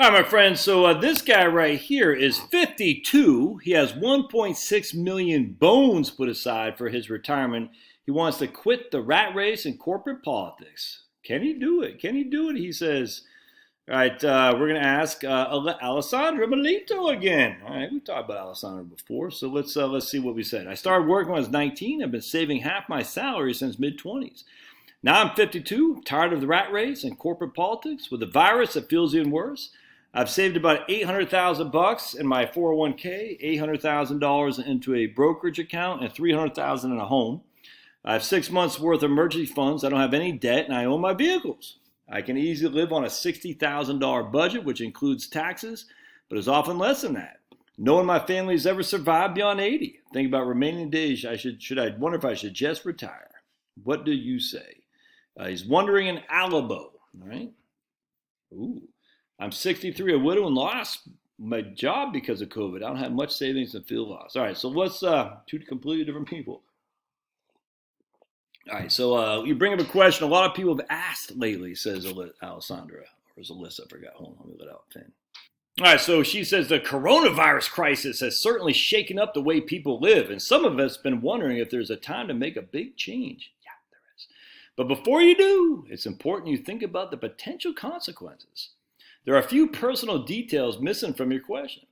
All right, my friends. So this guy right here is 52. He has 1.6 million bones put aside for his retirement. He wants to quit the rat race and corporate politics. Can he do it? Can he do it? He says. All right, we're going to ask Alessandra Melito again. All right, we've talked about Alessandra before, so let's see what we said. I started working when I was 19. I've been saving half my salary since mid-20s. Now I'm 52, tired of the rat race and corporate politics. With the virus, it feels even worse. I've saved about $800,000 in my 401k, $800,000 into a brokerage account, and $300,000 in a home. I have 6 months worth of emergency funds. I don't have any debt, and I own my vehicles. I can easily live on a $60,000 budget, which includes taxes, but is often less than that. No one in my family has ever survived beyond 80. Think about remaining days. I wonder if I should just retire. What do you say? He's wondering in Alabo. All right. Ooh. I'm 63, a widow, and lost my job because of COVID. I don't have much savings and feel lost. All right, so let's two completely different people. All right, so you bring up a question a lot of people have asked lately, says Alessandra, or is Alyssa, I forgot. Hold on, let me let out pen. All right, so she says the coronavirus crisis has certainly shaken up the way people live, and some of us have been wondering if there's a time to make a big change. Yeah, there is. But before you do, it's important you think about the potential consequences. There are a few personal details missing from your question.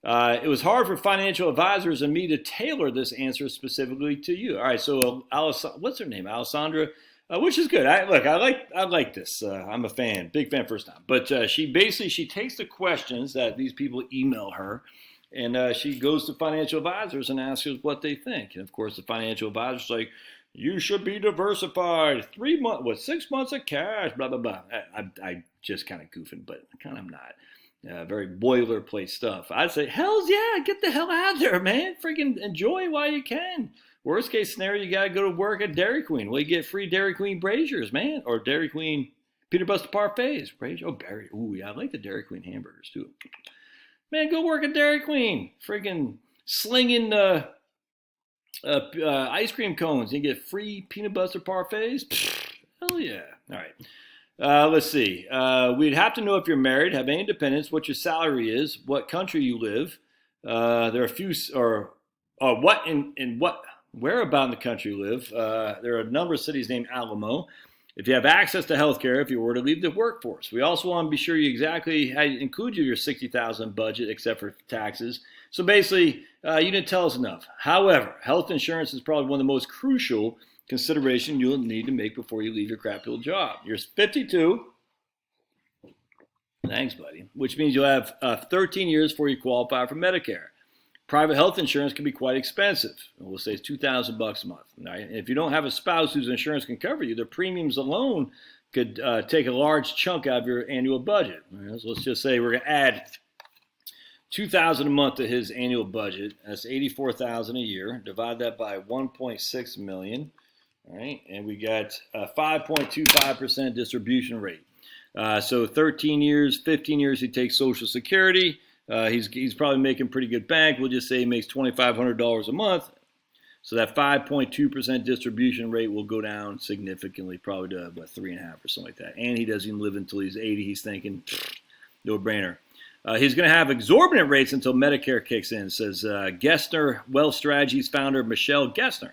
It was hard for financial advisors and me to tailor this answer specifically to you. All right, so what's her name? Alessandra, which is good. I like this. I'm a fan, big fan first time. But she takes the questions that these people email her, and she goes to financial advisors and asks us what they think. And of course, the financial advisor's like, you should be diversified. 6 months of cash, blah, blah, blah. I just kind of goofing, but kind of not. Very boilerplate stuff. I'd say, hells yeah, get the hell out there, man. Freaking enjoy while you can. Worst case scenario, you got to go to work at Dairy Queen. Well, you get free Dairy Queen braziers, man. Or Dairy Queen peanut butter parfaits. Ooh, yeah, I like the Dairy Queen hamburgers, too. Man, go work at Dairy Queen. Freaking slinging ice cream cones. You get free peanut butter parfaits. Hell yeah. All right. Let's see. We'd have to know if you're married, have any dependents, what your salary is, what country you live. There are a few, where about in the country you live. There are a number of cities named Alamo. If you have access to health care, if you were to leave the workforce. We also want to be sure you exactly how you include your $60,000 budget, except for taxes. So basically, you didn't tell us enough. However, health insurance is probably one of the most crucial consideration you'll need to make before you leave your crappy old job. You're 52. Thanks, buddy. Which means you'll have 13 years before you qualify for Medicare. Private health insurance can be quite expensive. We'll say it's $2,000 a month. Right? And if you don't have a spouse whose insurance can cover you, the premiums alone could take a large chunk out of your annual budget. Right? So let's just say we're going to add $2,000 a month to his annual budget. That's $84,000 a year. Divide that by 1.6 million. All right, and we got a 5.25% distribution rate. So 13 years, 15 years, he takes Social Security. He's probably making pretty good bank. We'll just say he makes $2,500 a month. So that 5.2% distribution rate will go down significantly, probably to about 3.5 or something like that. And he doesn't even live until he's 80. He's thinking, no brainer. He's going to have exorbitant rates until Medicare kicks in, says Gessner Wealth Strategies founder Michelle Gessner.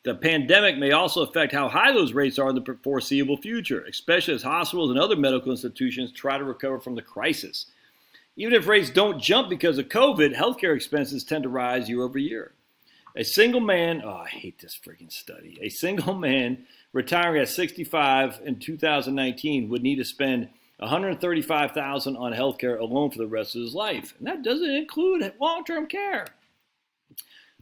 The pandemic may also affect how high those rates are in the foreseeable future, especially as hospitals and other medical institutions try to recover from the crisis. Even if rates don't jump because of COVID, healthcare expenses tend to rise year over year. A single man, I hate this freaking study. A single man retiring at 65 in 2019 would need to spend $135,000 on healthcare alone for the rest of his life. And that doesn't include long-term care.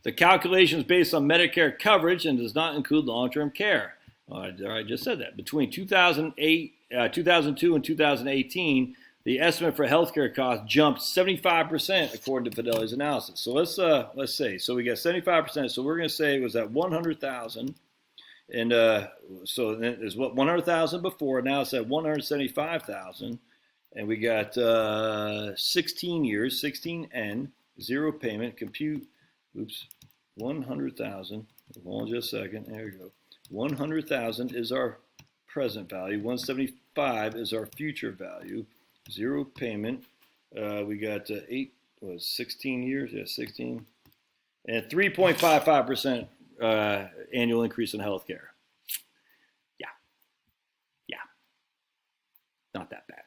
The calculation is based on Medicare coverage and does not include long-term care. I just said that. Between 2002 and 2018, the estimate for healthcare costs jumped 75% according to Fidelity's analysis. So let's say. So we got 75%. So we're going to say it was at 100,000, and so it was what 100,000 before. Now it's at 175,000, and we got 16 years, 16N, zero payment, compute. Oops, 100,000. Hold on just a second. There we go. 100,000 is our present value. 175 is our future value. Zero payment. We got 16 years? Yeah, 16. And 3.55% annual increase in health care. Yeah, not that bad.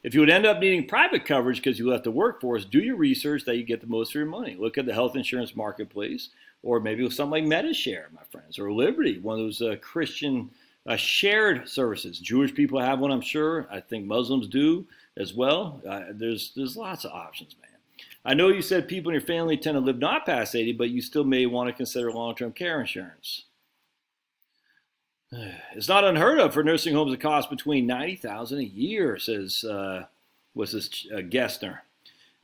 If you would end up needing private coverage because you left the workforce, do your research that you get the most for your money. Look at the health insurance marketplace, or maybe with something like MediShare, my friends, or Liberty, one of those Christian shared services. Jewish people have one, I'm sure. I think Muslims do as well. There's lots of options, man. I know you said people in your family tend to live not past 80, but you still may want to consider long-term care insurance. It's not unheard of for nursing homes to cost between $90,000 a year, says Gessner.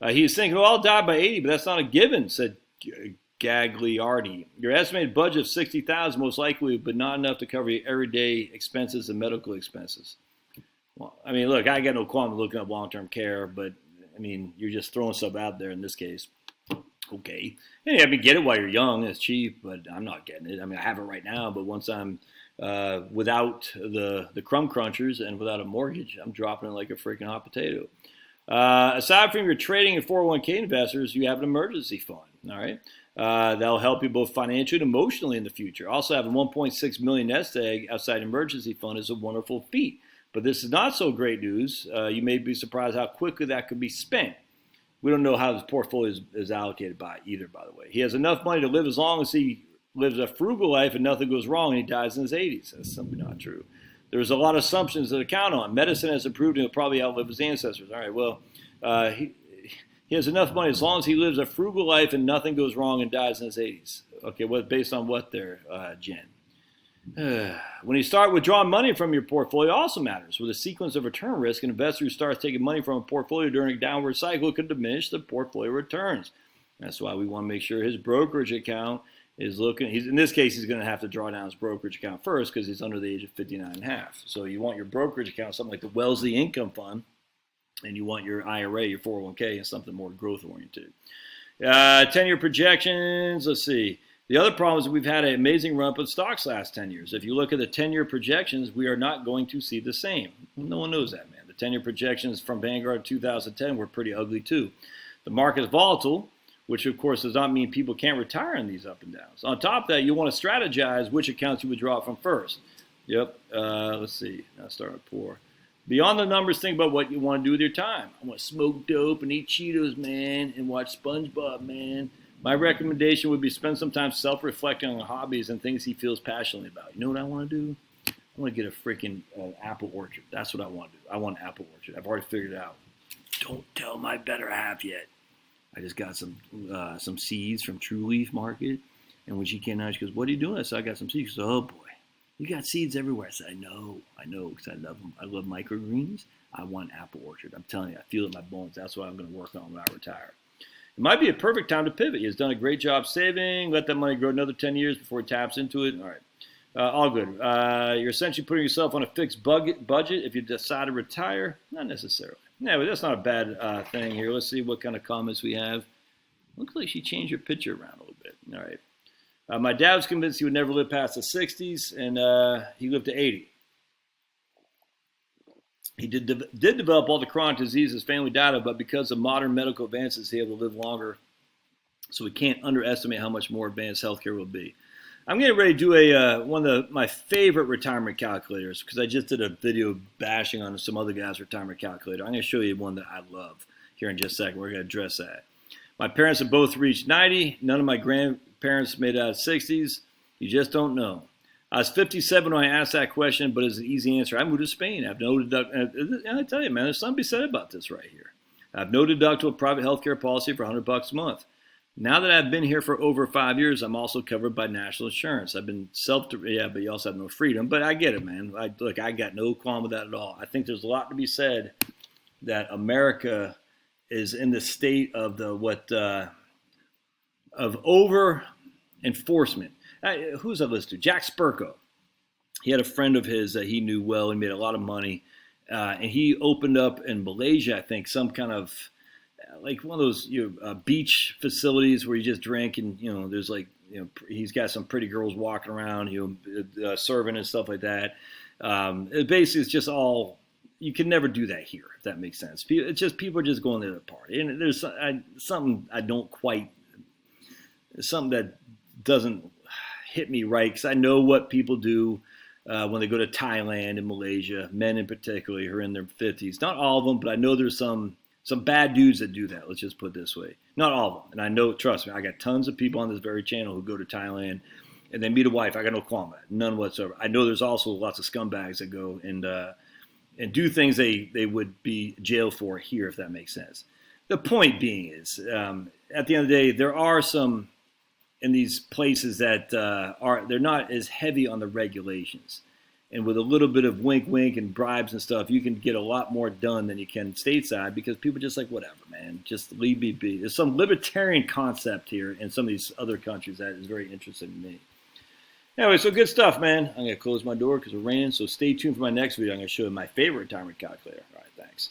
He's thinking, well, I'll die by 80, but that's not a given, said Gagliardi. Your estimated budget of $60,000 most likely, but not enough to cover your everyday expenses and medical expenses. Well, I mean, look, I got no qualm looking up long-term care, but I mean, you're just throwing stuff out there in this case. Okay. Hey, I mean, get it while you're young. It's cheap, but I'm not getting it. I mean, I have it right now, but once I'm without the crumb crunchers and without a mortgage, I'm dropping it like a freaking hot potato. Aside from your trading and 401k investors, you have an emergency fund. All right. That'll help you both financially and emotionally in the future. Also, having $1.6 million nest egg outside emergency fund is a wonderful feat. But this is not so great news. You may be surprised how quickly that could be spent. We don't know how his portfolio is allocated by either, by the way. He has enough money to live as long as he lives a frugal life and nothing goes wrong and he dies in his 80s. That's simply not true. There's a lot of assumptions to count on. Medicine has improved and he'll probably outlive his ancestors. All right, well, he has enough money as long as he lives a frugal life and nothing goes wrong and dies in his 80s. Okay, based on what there, Jen? When you start withdrawing money from your portfolio also matters. With a sequence of return risk, an investor who starts taking money from a portfolio during a downward cycle could diminish the portfolio returns. That's why we want to make sure his brokerage account is looking. In this case, he's going to have to draw down his brokerage account first because he's under the age of 59 and a half. So you want your brokerage account, something like the Wellesley Income Fund, and you want your IRA, your 401k, and something more growth oriented. 10-year projections, let's see. The other problem is we've had an amazing run up in stocks last 10 years. If you look at the 10-year projections, we are not going to see the same. No one knows that, man. The 10-year projections from Vanguard 2010 were pretty ugly, too. The market is volatile, which, of course, does not mean people can't retire in these up and downs. On top of that, you want to strategize which accounts you withdraw from first. Yep. Let's see. Now start with poor. Beyond the numbers, think about what you want to do with your time. I want to smoke dope and eat Cheetos, man, and watch SpongeBob, man. My recommendation would be spend some time self-reflecting on hobbies and things he feels passionately about. You know what I want to do? I want to get a freaking apple orchard. That's what I want to do. I want an apple orchard. I've already figured it out. Don't tell my better half yet. I just got some seeds from True Leaf Market. And when she came out, she goes, what are you doing? I said, I got some seeds. She goes, oh, boy, you got seeds everywhere. I said, I know, because I love them. I love microgreens. I want an apple orchard. I'm telling you, I feel it in my bones. That's what I'm going to work on when I retire. It might be a perfect time to pivot. He has done a great job saving. Let that money grow another 10 years before he taps into it. All right. All good. You're essentially putting yourself on a fixed budget if you decide to retire. Not necessarily. Yeah, but that's not a bad thing here. Let's see what kind of comments we have. Looks like she changed her picture around a little bit. All right. My dad was convinced he would never live past the 60s, and he lived to 80. He did develop all the chronic diseases his family died of, but because of modern medical advances, he's able to live longer. So we can't underestimate how much more advanced healthcare will be. I'm getting ready to do one of my favorite retirement calculators because I just did a video bashing on some other guy's retirement calculator. I'm going to show you one that I love here in just a second. We're going to address that. My parents have both reached 90. None of my grandparents made it out of 60s. You just don't know. I was 57 when I asked that question, but it's an easy answer. I moved to Spain. I have no deductible. I tell you, man, there's something to be said about this right here. I have no deductible private health care policy for $100 a month. Now that I've been here for over 5 years, I'm also covered by national insurance. I've been but you also have no freedom. But I get it, man. I got no qualm with that at all. I think there's a lot to be said that America is in the state of of over enforcement. Who's I listened to? Jack Spurko. He had a friend of his that he knew well and made a lot of money. And he opened up in Malaysia, I think, some kind of like one of those beach facilities where you just drink and, there's he's got some pretty girls walking around, serving and stuff like that. It basically is just all you can never do that here, if that makes sense. It's just people are just going there to party, and there's something I don't quite, something that doesn't hit me right, because I know what people do when they go to Thailand and Malaysia, men in particular who are in their 50s. Not all of them, but I know there's some bad dudes that do that. Let's just put it this way. Not all of them. And I know, trust me, I got tons of people on this very channel who go to Thailand and they meet a wife. I got no qualm with that, none whatsoever. I know there's also lots of scumbags that go and do things they would be jailed for here, if that makes sense. The point being is, at the end of the day, there are some in these places that they're not as heavy on the regulations. And with a little bit of wink, wink, and bribes and stuff, you can get a lot more done than you can stateside, because people are just like, whatever, man, just leave me be. There's some libertarian concept here in some of these other countries that is very interesting to me. Anyway, so good stuff, man. I'm going to close my door because it's raining, so stay tuned for my next video. I'm going to show you my favorite retirement calculator. All right, thanks.